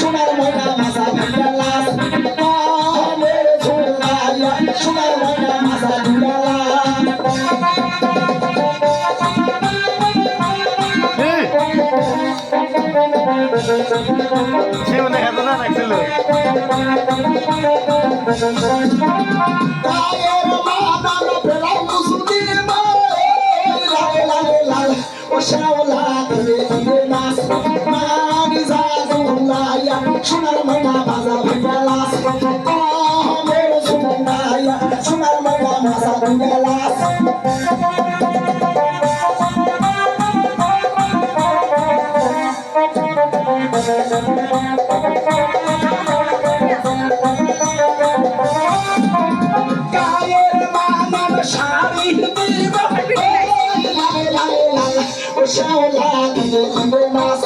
সোনার ময়না মাথা ভাঙ্গালাস আমার ঝুলাইয়া সোনার ময়না মাথা ভাঙ্গালাস জীবনে এত না রাখছিল কায়ের মাদান পেলাম মুসলিম লালে লালে লাল ও শাওলা দিলে দিলে নাস মানি জাজুলাইয়া সোনার ময়না মাথা ভাঙ্গালাস আমার ঝুলাইয়া সোনার ময়না মাথা ভাঙ্গালাস কায়ের মাদান শাড়ি দিব লালে লালে লাল ও শাওলা দিলে দিলে নাস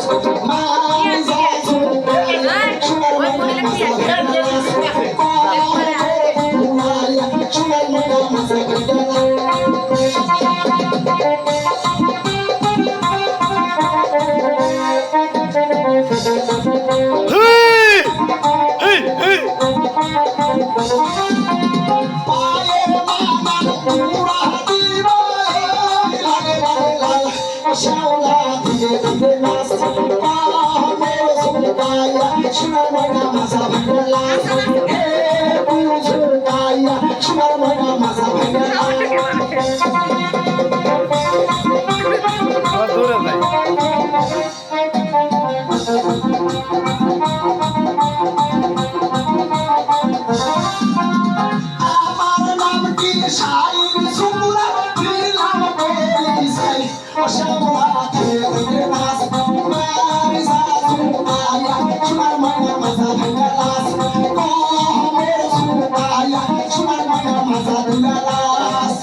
মানি জাজুলাইয়া সোনার ময়না মাথা ভাঙ্গালাস সোনার ময়না মাথা পায়ের মাদান পুরা দিব লালে লালে লাল শাওলা দিলে দিলে নাস আমার ঝুলাইয়া সোনার ময়না মাথা ভাঙ্গালাস হে ঝুলাইয়া সোনার ময়না মাথা ভাঙ্গালাস দূরে যাই আমার নাম কি শাইন সুরা দিলাম পরিচয় ও শাওলা দিলে নাস মারি জাজুলাইয়া সোনার ময়না মাথা ভাঙ্গালাস আমার ঝুলাইয়া সোনার ময়না মাথা ভাঙ্গালাস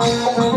Thank you.